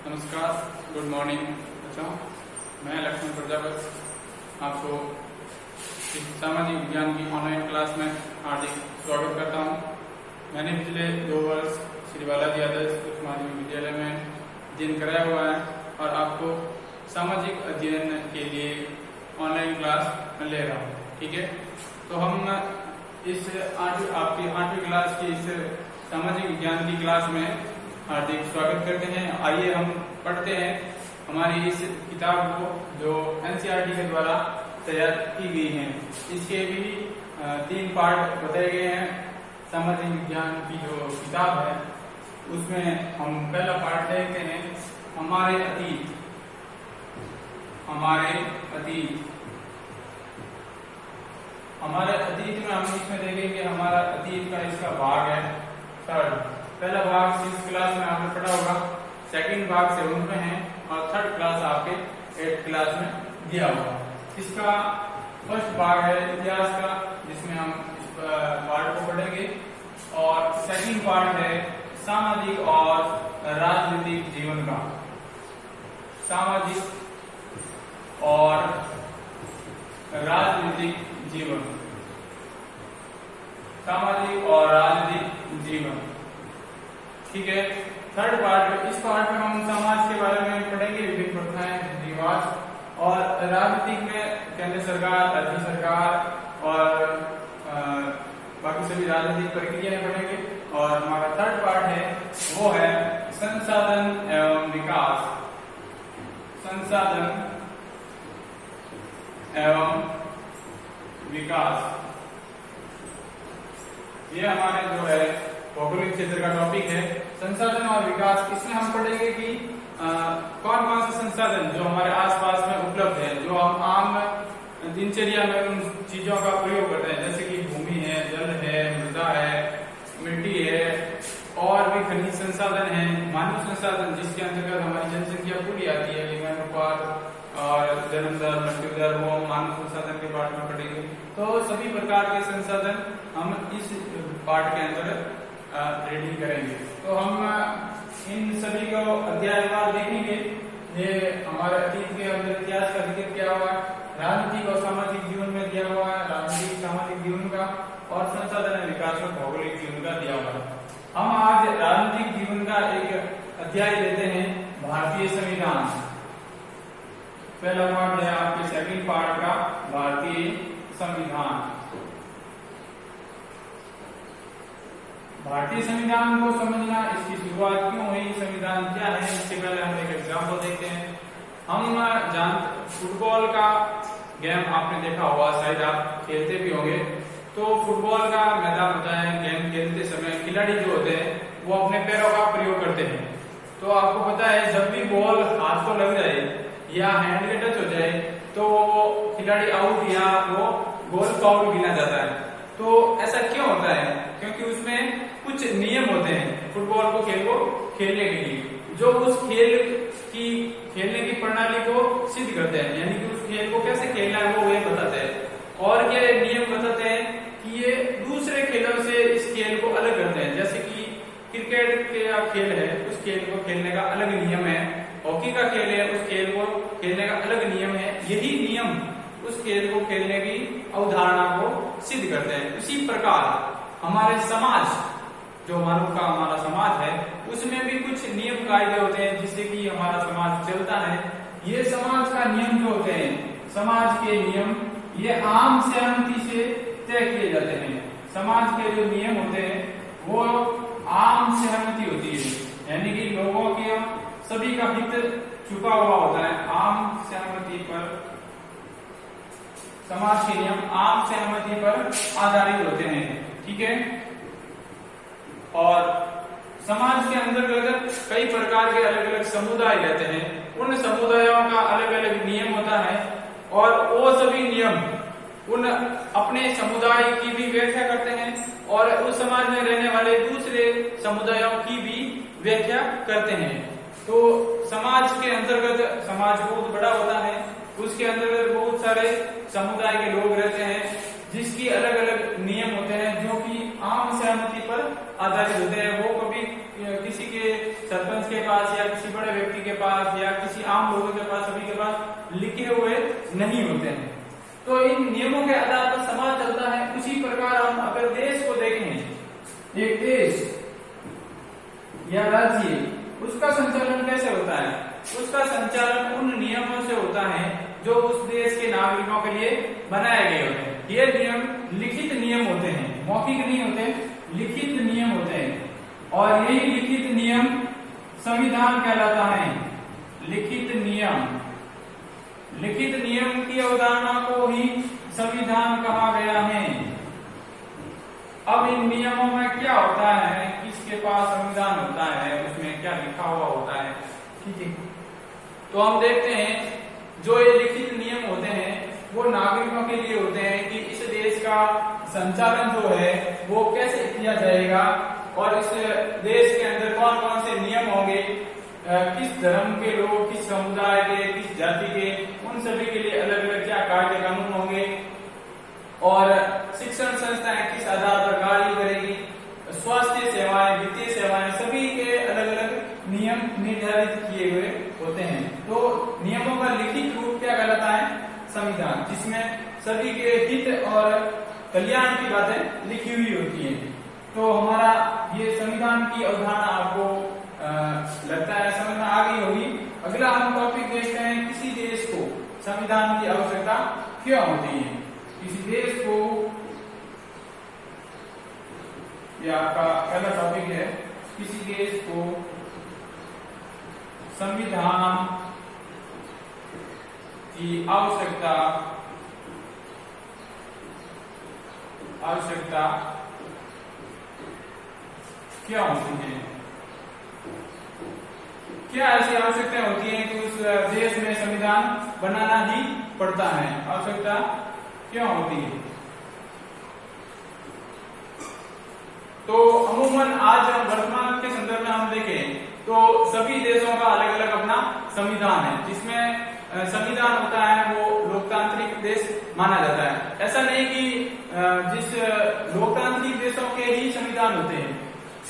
नमस्कार, good morning बच्चों। मैं लक्ष्मण प्रजापति आपको इस सामाजिक विज्ञान की ऑनलाइन क्लास में हार्दिक स्वागत करता हूं। मैंने पिछले 2 वर्ष श्री बालाजी आदर्श उच्च माध्यमिक विद्यालय में अध्ययन कराया हुआ है और आपको सामाजिक अध्ययन के लिए ऑनलाइन क्लास ले रहा हूँ। ठीक है, तो हम इस आपकी 8वीं क्लास की इस सामाजिक विज्ञान की क्लास में हार्दिक स्वागत करते हैं। आइए हम पढ़ते हैं हमारी इस किताब को जो एनसीईआरटी के द्वारा तैयार की गई है। इसके भी 3 पार्ट बताए गए हैं। सामाजिक विज्ञान की जो किताब है उसमें हम पहला पार्ट देखते हैं हमारे अतीत। हमारे अतीत में हम इसमें देखेंगे हमारा अतीत का इसका भाग है 3rd। पहला भाग 6th क्लास में आपने पढ़ा होगा, 2nd भाग 7th में है और 3rd क्लास आपके 8th क्लास में दिया होगा। इसका फर्स्ट भाग है इतिहास का, जिसमें हम इस पार्ट को पढ़ेंगे, और 2nd पार्ट है सामाजिक और राजनीतिक जीवन का। सामाजिक और राजनीतिक जीवन, सामाजिक और राजनीतिक जीवन। ठीक है, 3rd पार्ट, इस पार्ट में हम समाज के बारे में पढ़ेंगे, विभिन्न प्रथाएं, रिवाज, और राजनीतिक में केंद्र सरकार, राज्य सरकार और बाकी सभी राजनीतिक प्रक्रियाएं पढ़ेंगे। और हमारा 3rd पार्ट है वो है संसाधन एवं विकास। संसाधन एवं विकास, ये हमारे जो है भौगोलिक क्षेत्र का टॉपिक है, संसाधन और विकास। इसमें हम पढ़ेंगे कि कौन कौन से संसाधन जो हमारे आसपास में उपलब्ध है, जो हम आम दिनचर्या में उन चीजों का प्रयोग करते हैं, जैसे कि भूमि है, जल है, मृदा है, मिट्टी है, और भी खनिज संसाधन है, मानव संसाधन जिसके अंतर्गत हमारी जनसंख्या पूरी आती है, लिंगानुपात और जन्म दर, मृत्यु दर, वो मानव संसाधन के पार्ट में पढ़ेंगे। तो सभी प्रकार के संसाधन हम इस पार्ट के अंतर्गत रीडिंग करेंगे। तो हम इन सभी को अध्यायवार देखेंगे। ये हमारे अतीत के अंदर इतिहास का जिक्र किया हुआ है, राजनीतिक और सामाजिक जीवन में दिया हुआ है, राजनीतिक सामाजिक जीवन का, और संसाधन विकास और भौगोलिक जीवन का दिया हुआ है। हम आज राजनीतिक जीवन का एक अध्याय लेते हैं, भारतीय संविधान। पहला पार्ट है आपके 2nd पार्ट का भारतीय संविधान। भारतीय संविधान को समझना, इसकी शुरुआत क्यों हुई, संविधान क्या है, इससे पहले हम एक एग्जाम्पल देखते हैं। हम फुटबॉल का गेम आपने देखा होगा, शायद आप खेलते भी होंगे। तो फुटबॉल का मैदान होता है, गेम खेलते समय खिलाड़ी जो होते हैं वो अपने पैरों का प्रयोग करते हैं। तो आपको पता है जब भी बॉल हाथ को लग जाए या हैंड के टच हो जाए तो वो खिलाड़ी आउट या वो गोल फाउल गिना जाता है। तो ऐसा क्यों होता है? क्योंकि उसमें कुछ नियम होते हैं फुटबॉल को खेल को खेलने के लिए, जो उस खेलने की प्रणाली को सिद्ध करते हैं, यानी कि उस खेल को कैसे खेलना है वो ये बताते हैं। और ये नियम बताते हैं कि ये दूसरे खेलों से इस खेल को अलग करते हैं। जैसे कि क्रिकेट का खेल है, उस खेल को खेलने का अलग नियम है, हॉकी का खेल है, उस खेल को खेलने का अलग नियम है। यही नियम उस खेल को खेलने की अवधारणा को सिद्ध करते हैं। उसी प्रकार हमारे समाज, जो मानव का हमारा समाज है, उसमें भी कुछ नियम कायदे होते हैं जिससे कि हमारा समाज चलता है। ये समाज का नियम जो होते हैं, समाज के नियम, ये आम सहमति से तय किए जाते हैं। समाज के जो नियम होते हैं वो आम सहमति होती है, यानी कि लोगों के सभी का हित छुपा हुआ होता है। आम सहमति पर समाज के नियम आम सहमति पर आधारित होते हैं। ठीक है, और समाज के अंतर्गत कई प्रकार के अलग अलग समुदाय रहते हैं। उन समुदायों का अलग अलग नियम होता है और वो सभी नियम उन अपने समुदाय की भी व्याख्या करते हैं और उस समाज में रहने वाले दूसरे समुदायों की भी व्याख्या करते हैं। तो समाज के अंतर्गत, समाज बहुत बड़ा होता है, उसके अंतर्गत बहुत सारे समुदाय के लोग रहते हैं जिसकी अलग अलग नियम होते हैं जो कि आम सहमति पर आधारित होते हैं। वो कभी किसी के सरपंच के पास या किसी बड़े व्यक्ति के पास या किसी आम लोगों के पास, सभी के पास लिखे हुए नहीं होते हैं। तो इन नियमों के आधार पर समाज चलता है। उसी प्रकार हम अगर देश को देखें, एक देश या राज्य, उसका संचालन कैसे होता है? उसका संचालन उन नियमों से होता है जो उस देश के नागरिकों के लिए बनाए गए होते हैं। ये नियम लिखित नियम होते हैं, मौखिक नहीं होते, लिखित नियम होते हैं। और यही लिखित नियम संविधान कहलाता है। लिखित नियम, लिखित नियम की अवधारणा को ही संविधान कहा गया है। अब इन नियमों में क्या होता है, किसके पास संविधान होता है, उसमें क्या लिखा हुआ होता है, ठीक है। तो हम देखते हैं जो ये लिखित नियम होते हैं वो नागरिकों के लिए होते हैं कि इस देश का संचालन जो है वो कैसे किया जाएगा और इस देश के अंदर कौन कौन से नियम होंगे, किस धर्म के लोग, किस समुदाय के, किस जाति के, उन सभी के लिए अलग अलग क्या कायदे कानून होंगे और शिक्षण संस्थाएं किस आधार पर कार्य करेगी, स्वास्थ्य सेवाएं, वित्तीय सेवाएं, सभी के अलग अलग नियम निर्धारित किए हुए होते हैं। तो नियमों का लिखित रूप क्या कहलाता है? संविधान, जिसमें सभी के हित और कल्याण की बातें लिखी हुई होती हैं। तो हमारा ये संविधान की अवधारणा आपको लगता है समझ में आ गई होगी। अगला हम टॉपिक देखते हैं, किसी देश को संविधान की आवश्यकता क्यों होती है। किसी देश को, ये आपका पहला टॉपिक है, किसी देश को संविधान की आवश्यकता क्या होती है? क्या ऐसी आवश्यकताएं होती हैं कि उस देश में संविधान बनाना ही पड़ता है? आवश्यकता क्यों होती है? तो अमूमन आज वर्तमान के संदर्भ में हम देखें तो सभी देशों का अलग अलग अपना संविधान है, जिसमें संविधान होता है वो लोकतांत्रिक देश माना जाता है। ऐसा नहीं कि जिस लोकतांत्रिक देशों के ही संविधान होते हैं,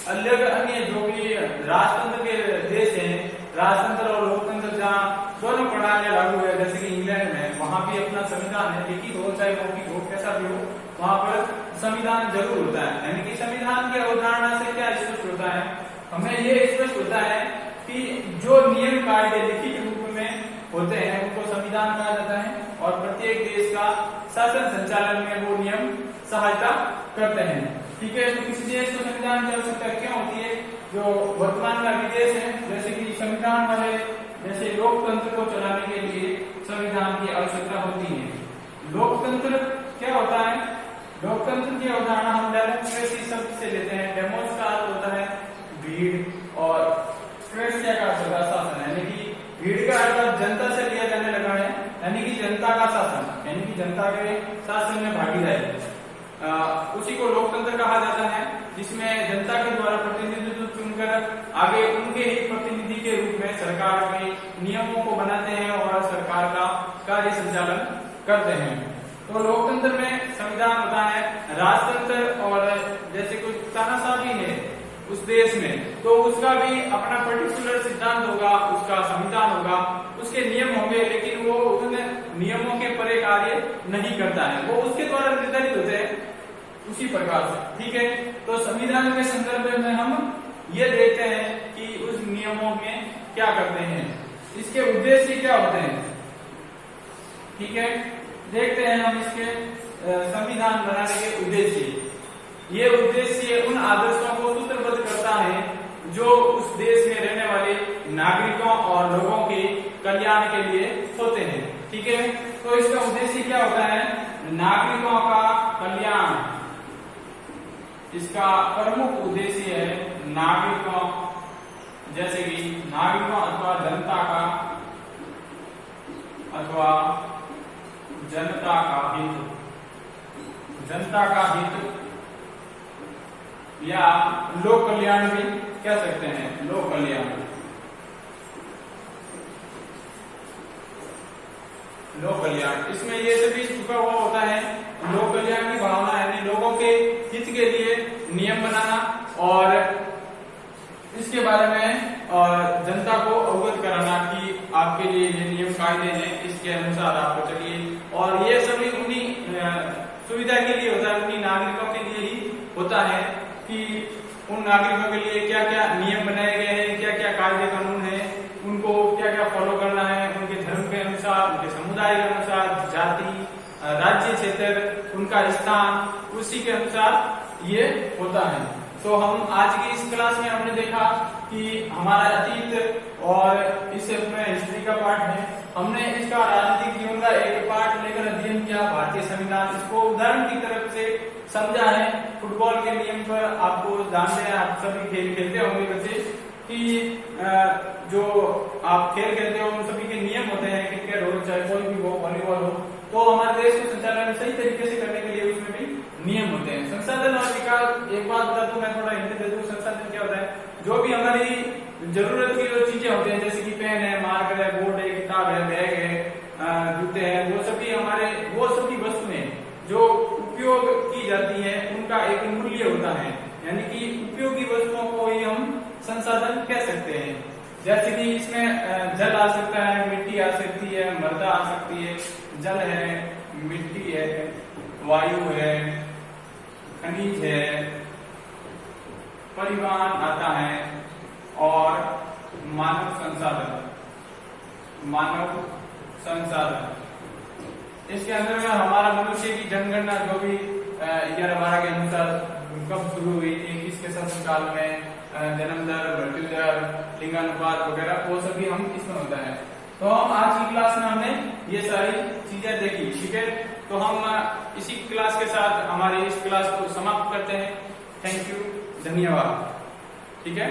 अलग अन्य जो भी राजतंत्र के देश हैं, राजतंत्र और लोकतंत्र जहाँ दोनों प्रणालियां लागू है, जैसे कि इंग्लैंड में, वहां भी अपना संविधान है, लिखित हो चाहे मौखिक हो, कैसा भी हो, वहां पर संविधान जरूर होता है। यानी कि संविधान की अवधारणा से क्या स्पष्ट होता है, हमें ये स्पष्ट होता है कि जो नियम कायदे लिखित रूप में होते हैं उनको संविधान कहा जाता है और प्रत्येक देश का शासन संचालन में वो नियम सहायता करते हैं, ठीक है। तो किसी देश को संविधान की आवश्यकता क्यों होती है? जो वर्तमान का विदेश है, जैसे कि संविधान वाले जैसे लोकतंत्र को चलाने के लिए संविधान की आवश्यकता होती है। लोकतंत्र क्या होता है? लोकतंत्र की अवधारणा हम डेमोक्रेसी शब्द से लेते हैं। डेमोस का अर्थ होता है भीड़ और क्रेसिया का अर्थ होता है शासन, यानी कि भीड़ का अर्थ जनता से लिया जाने लगा है, यानी कि जनता का शासन, यानी कि जनता के शासन में भागीदारी, उसी को लोकतंत्र कहा जाता है, जिसमें जनता के द्वारा प्रतिनिधित्व चुनकर आगे उनके ही प्रतिनिधि के रूप में सरकार के नियमों को बनाते हैं और सरकार का कार्य संचालन करते हैं। तो लोकतंत्र में संविधान होता है। राजतंत्र और जैसे कुछ तानाशाही है उस देश में, तो उसका भी अपना पर्टिकुलर सिद्धांत होगा, उसका संविधान होगा, उसके नियम होंगे, लेकिन वो उन नियमों के परे कार्य नहीं करता है, वो उसके द्वारा निर्धारित होते हैं उसी प्रकार से, ठीक है। तो संविधान के संदर्भ में हम ये देखते हैं कि उस नियमों में क्या करते हैं, इसके उद्देश्य क्या होते हैं, ठीक है। देखते हैं हम इसके संविधान बनाने के उद्देश्य। ये उद्देश्य उन आदर्शों को सूत्रबद्ध करता है जो उस देश में रहने वाले नागरिकों और लोगों के कल्याण के लिए होते हैं, ठीक है। तो इसका उद्देश्य क्या होता है? नागरिकों का कल्याण, इसका प्रमुख उद्देश्य है नागरिकों, जैसे कि नागरिकों अथवा जनता का जनता का हित, जनता का हित या लोक कल्याण भी कह सकते हैं, लोक कल्याण, लोक कल्याण। इसमें ये सभी छुपा हुआ होता है, लोक कल्याण की भावना, यानी लोगों के हित के लिए नियम बनाना और इसके बारे में जनता को अवगत कराना कि आपके लिए ये नियम कायदे हैं, इसके अनुसार आपको चलिए। और ये सभी उन्हीं सुविधा के लिए होता है, उन्हीं नागरिकों के लिए ही होता है कि उन नागरिकों के लिए क्या क्या नियम बनाए गए हैं, क्या क्या कायदे कानून है, उनको क्या क्या फॉलो करना है, उनके धर्म के अनुसार, उनके समुदाय के अनुसार, जाति, राज्य क्षेत्र, उनका स्थान, उसी के अनुसार ये होता है। तो हम आज की इस क्लास में हमने देखा कि हमारा अतीत और इसमें हिस्ट्री का पार्ट है, हमने इसका राजनीतिक जीवन का एक पार्ट लेकर अध्ययन किया, भारतीय संविधान, इसको उदाहरण की तरफ से समझा है। फुटबॉल के नियम पर आपको जानते हैं, आप सभी खेल खेलते होंगे बच्चे, कि जो आप खेल खेलते हो उन सभी के नियम होते हैं, क्रिकेट हो चाहे कोई भी हो, वॉलीबॉल हो, तो हमारे देश को संचालन सही तरीके से करने के लिए उसमें भी नियम होते हैं। संसाधन और विकास, एक बात बता दूं, मैं थोड़ा हिंदी दे दूं, संसाधन क्या होता है, जो भी हमारी जरूरत की जो चीजें होती हैं, जैसे कि पेन है, मार्कर है, बोर्ड है, किताब है, बैग है, जूते हैं, वो सभी वस्तुएं जो उपयोग की जाती है, उनका एक मूल्य होता है, यानी कि उपयोगी वस्तुओं को ही हम संसाधन कह सकते हैं। जैसे कि इसमें जल आ सकता है, मिट्टी आ सकती है, मृदा आ सकती है, जल है, मिट्टी है, वायु है, खनिज है, परिवहन आता है, और मानव संसाधन इसके अंदर में हमारा मनुष्य की जनगणना जो भी 11-12 के अनुसार कब शुरू हुई थी, किसके शासनकाल में, जन्म दर, मृत्यु दर, लिंगानुपात वगैरह, वो सभी हम इसमें होता है। तो हम आज की क्लास में हमने ये सारी चीजें देखी, ठीक है। तो हम इसी क्लास के साथ हमारी इस क्लास को समाप्त करते हैं। थैंक यू, धन्यवाद, ठीक है।